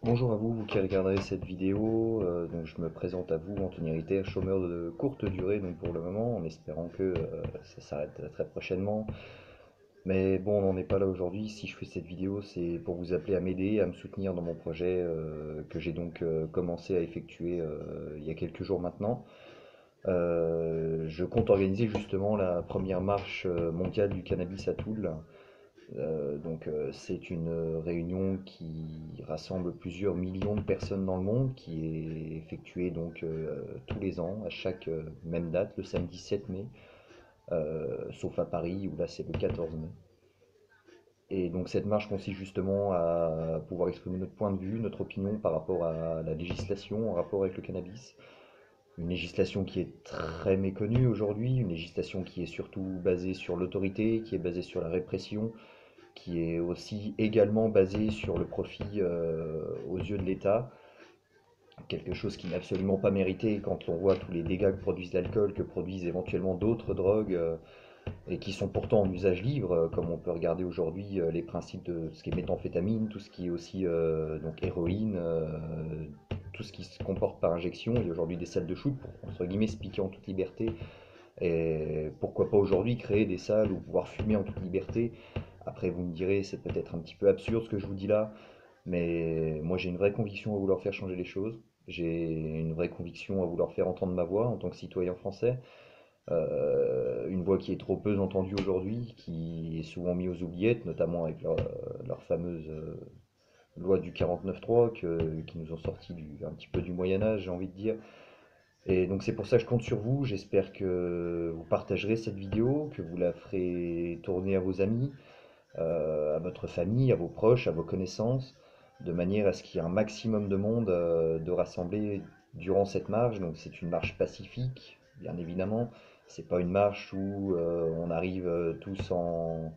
Bonjour à vous, vous qui regarderez cette vidéo. Donc je me présente à vous, Anthony Ritter, chômeur de courte durée donc pour le moment, en espérant que ça s'arrête très prochainement. Mais bon, on n'en est pas là aujourd'hui. Si je fais cette vidéo, c'est pour vous appeler à m'aider, à me soutenir dans mon projet que j'ai donc commencé à effectuer il y a quelques jours maintenant. Je compte organiser justement la première marche mondiale du cannabis à Toul. C'est une réunion qui rassemble plusieurs millions de personnes dans le monde, qui est effectuée tous les ans, à chaque même date, le samedi 7 mai, sauf à Paris où là c'est le 14 mai. Et donc cette marche consiste justement à pouvoir exprimer notre point de vue, notre opinion par rapport à la législation en rapport avec le cannabis. Une législation qui est très méconnue aujourd'hui, une législation qui est surtout basée sur l'autorité, qui est basée sur la répression, qui est aussi également basé sur le profit aux yeux de l'État, quelque chose qui n'est absolument pas mérité quand on voit tous les dégâts que produisent l'alcool, que produisent éventuellement d'autres drogues, et qui sont pourtant en usage libre, comme on peut regarder aujourd'hui les principes de ce qui est méthamphétamine, tout ce qui est aussi donc héroïne, tout ce qui se comporte par injection. Il y a aujourd'hui des salles de shoot pour, entre guillemets, se piquer en toute liberté. Et pourquoi pas aujourd'hui créer des salles où pouvoir fumer en toute liberté. Après, vous me direz, c'est peut-être un petit peu absurde ce que je vous dis là, mais moi j'ai une vraie conviction à vouloir faire changer les choses. J'ai une vraie conviction à vouloir faire entendre ma voix en tant que citoyen français. Une voix qui est trop peu entendue aujourd'hui, qui est souvent mise aux oubliettes, notamment avec leur fameuse loi du 49.3 qui nous ont sorti un petit peu du Moyen Âge, j'ai envie de dire. Et donc c'est pour ça que je compte sur vous. J'espère que vous partagerez cette vidéo, que vous la ferez tourner à vos amis, à votre famille, à vos proches, à vos connaissances, de manière à ce qu'il y ait un maximum de monde de rassemblé durant cette marche. Donc c'est une marche pacifique, bien évidemment. C'est pas une marche où on arrive tous en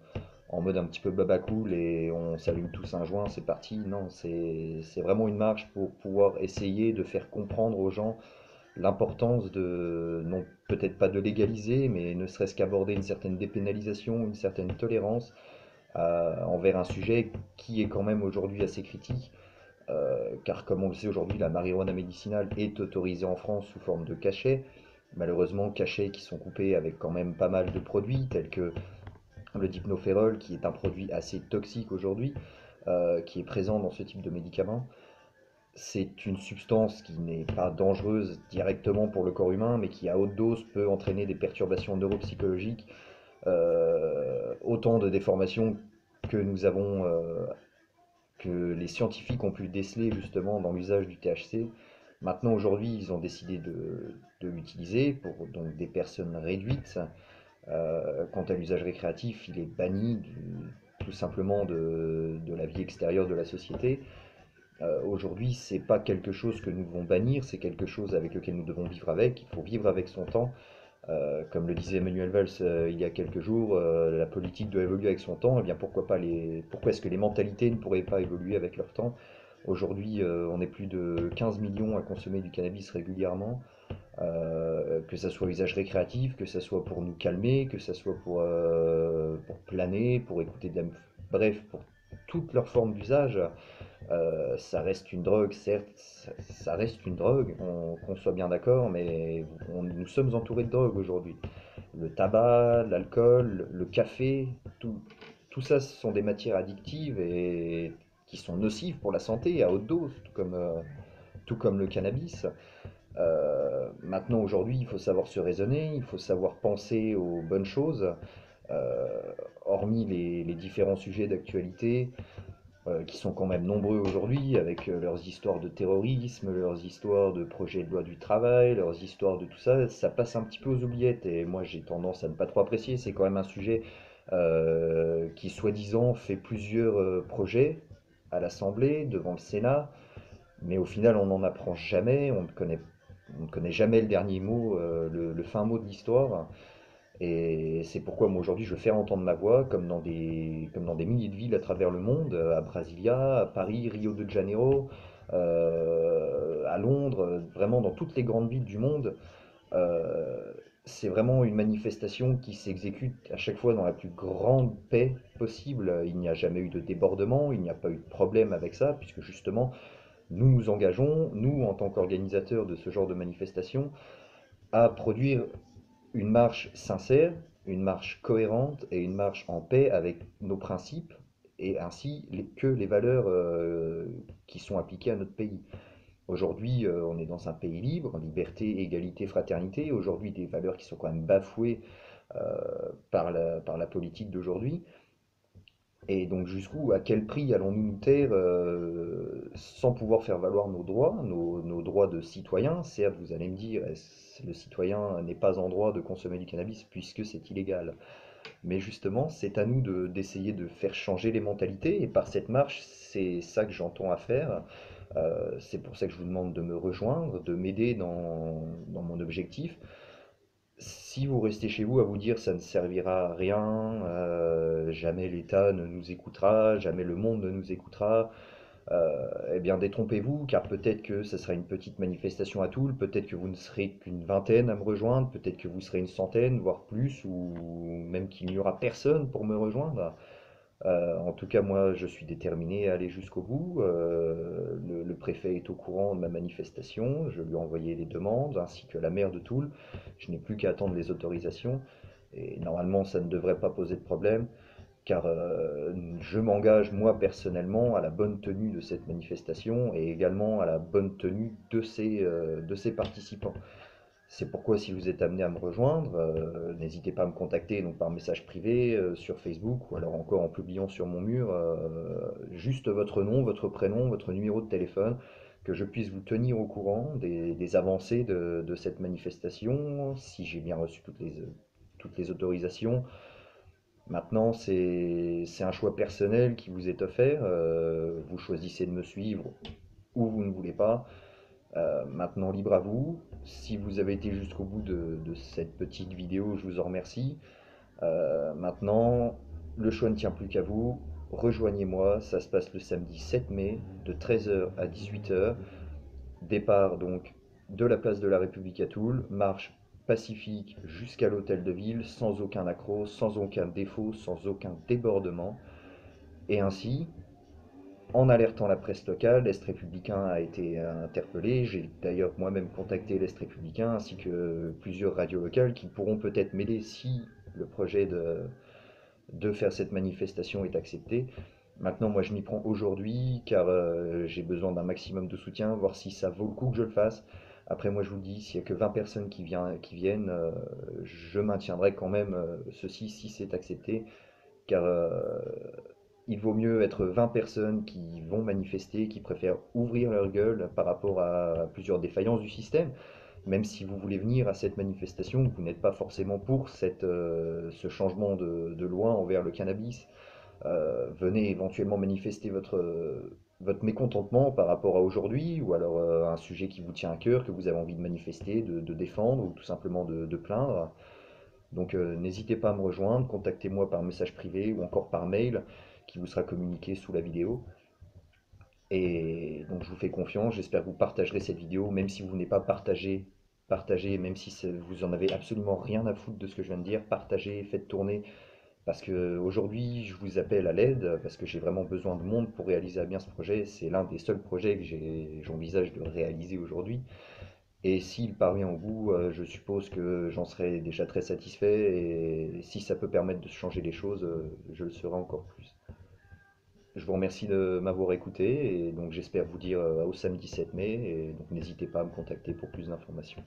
mode un petit peu babacool et on s'allume tous un joint, c'est parti. Non, c'est vraiment une marche pour pouvoir essayer de faire comprendre aux gens l'importance de, non peut-être pas de légaliser, mais ne serait-ce qu'aborder une certaine dépénalisation, une certaine tolérance envers un sujet qui est quand même aujourd'hui assez critique, car comme on le sait aujourd'hui, la marijuana médicinale est autorisée en France sous forme de cachets, malheureusement cachets qui sont coupés avec quand même pas mal de produits, tels que le dipnoférol, qui est un produit assez toxique aujourd'hui, qui est présent dans ce type de médicaments. C'est une substance qui n'est pas dangereuse directement pour le corps humain, mais qui à haute dose peut entraîner des perturbations neuropsychologiques, autant de déformations que nous avons, que les scientifiques ont pu déceler justement dans l'usage du THC. Maintenant, aujourd'hui, ils ont décidé de l'utiliser pour donc des personnes réduites. Quant à l'usage récréatif, il est banni tout simplement de la vie extérieure de la société. Aujourd'hui, c'est pas quelque chose que nous devons bannir, c'est quelque chose avec lequel nous devons vivre avec. Il faut vivre avec son temps. Comme le disait Emmanuel Valls il y a quelques jours, la politique doit évoluer avec son temps. Et bien pourquoi est-ce que les mentalités ne pourraient pas évoluer avec leur temps? Aujourd'hui, on est plus de 15 millions à consommer du cannabis régulièrement, que ça soit usage récréatif, que ça soit pour nous calmer, que ça soit pour planer, pour écouter bref, pour toutes leurs formes d'usage. Ça reste une drogue, certes, ça reste une drogue, qu'on soit bien d'accord, mais nous sommes entourés de drogue aujourd'hui. Le tabac, l'alcool, le café, tout ça, ce sont des matières addictives et qui sont nocives pour la santé à haute dose, tout comme le cannabis. Maintenant, aujourd'hui, il faut savoir se raisonner, il faut savoir penser aux bonnes choses, euh, hormis les différents sujets d'actualité qui sont quand même nombreux aujourd'hui, avec leurs histoires de terrorisme, leurs histoires de projets de loi du travail, leurs histoires de tout ça, ça passe un petit peu aux oubliettes, et moi j'ai tendance à ne pas trop apprécier, c'est quand même un sujet qui soi-disant fait plusieurs projets à l'Assemblée, devant le Sénat, mais au final on n'en apprend jamais, on ne connaît jamais le dernier mot, le fin mot de l'histoire. Et c'est pourquoi moi aujourd'hui je veux faire entendre ma voix comme dans des milliers de villes à travers le monde, à Brasilia, à Paris, Rio de Janeiro, à Londres, vraiment dans toutes les grandes villes du monde. Euh, c'est vraiment une manifestation qui s'exécute à chaque fois dans la plus grande paix possible. Il n'y a jamais eu de débordement, il n'y a pas eu de problème avec ça, puisque justement nous nous engageons, nous en tant qu'organisateurs de ce genre de manifestation, à produire une marche sincère, une marche cohérente et une marche en paix avec nos principes et ainsi que les valeurs qui sont appliquées à notre pays. Aujourd'hui, on est dans un pays libre, liberté, égalité, fraternité. Aujourd'hui, des valeurs qui sont quand même bafouées par la politique d'aujourd'hui. Et donc jusqu'où, à quel prix allons-nous nous taire sans pouvoir faire valoir nos droits, nos droits de citoyen? Certes, vous allez me dire, le citoyen n'est pas en droit de consommer du cannabis puisque c'est illégal. Mais justement, c'est à nous d'essayer de faire changer les mentalités. Et par cette marche, c'est ça que j'entends à faire. C'est pour ça que je vous demande de me rejoindre, de m'aider dans mon objectif. Si vous restez chez vous à vous dire ça ne servira à rien, jamais l'État ne nous écoutera, jamais le monde ne nous écoutera, eh bien détrompez-vous, car peut-être que ce sera une petite manifestation à Toul, peut-être que vous ne serez qu'une vingtaine à me rejoindre, peut-être que vous serez une centaine, voire plus, ou même qu'il n'y aura personne pour me rejoindre. En tout cas, moi, je suis déterminé à aller jusqu'au bout. Le préfet est au courant de ma manifestation. Je lui ai envoyé les demandes, ainsi que la maire de Toul. Je n'ai plus qu'à attendre les autorisations. Et normalement, ça ne devrait pas poser de problème, car je m'engage, moi, personnellement, à la bonne tenue de cette manifestation et également à la bonne tenue de ses participants. C'est pourquoi si vous êtes amené à me rejoindre, n'hésitez pas à me contacter donc par message privé sur Facebook ou alors encore en publiant sur mon mur juste votre nom, votre prénom, votre numéro de téléphone, que je puisse vous tenir au courant des avancées de cette manifestation, si j'ai bien reçu toutes les autorisations. Maintenant, c'est un choix personnel qui vous est offert. Vous choisissez de me suivre ou vous ne voulez pas. Maintenant, libre à vous. Si vous avez été jusqu'au bout de cette petite vidéo, je vous en remercie. Maintenant, le choix ne tient plus qu'à vous. Rejoignez-moi, ça se passe le samedi 7 mai de 13h à 18h. Départ donc de la place de la République à Toul, marche pacifique jusqu'à l'hôtel de ville, sans aucun accroc, sans aucun défaut, sans aucun débordement. Et ainsi, en alertant la presse locale, l'Est républicain a été interpellé. J'ai d'ailleurs moi-même contacté l'Est républicain ainsi que plusieurs radios locales qui pourront peut-être m'aider si le projet de faire cette manifestation est accepté. Maintenant, moi, je m'y prends aujourd'hui car j'ai besoin d'un maximum de soutien, voir si ça vaut le coup que je le fasse. Après, moi, je vous le dis, s'il n'y a que 20 personnes qui viennent, je maintiendrai quand même ceci si c'est accepté, car il vaut mieux être 20 personnes qui vont manifester, qui préfèrent ouvrir leur gueule par rapport à plusieurs défaillances du système. Même si vous voulez venir à cette manifestation, vous n'êtes pas forcément pour ce changement de loi envers le cannabis. Venez éventuellement manifester votre mécontentement par rapport à aujourd'hui, ou alors un sujet qui vous tient à cœur, que vous avez envie de manifester, de défendre, ou tout simplement de plaindre. Donc n'hésitez pas à me rejoindre, contactez-moi par message privé ou encore par mail qui vous sera communiqué sous la vidéo. Et donc je vous fais confiance, j'espère que vous partagerez cette vidéo, même si vous n'êtes pas partagé, partagez, même si vous en avez absolument rien à foutre de ce que je viens de dire, partagez, faites tourner, parce que aujourd'hui je vous appelle à l'aide, parce que j'ai vraiment besoin de monde pour réaliser à bien ce projet. C'est l'un des seuls projets que j'envisage de réaliser aujourd'hui. Et s'il parvient au bout, je suppose que j'en serai déjà très satisfait et si ça peut permettre de changer les choses, je le serai encore plus. Je vous remercie de m'avoir écouté et donc j'espère vous dire au samedi 7 mai et donc n'hésitez pas à me contacter pour plus d'informations.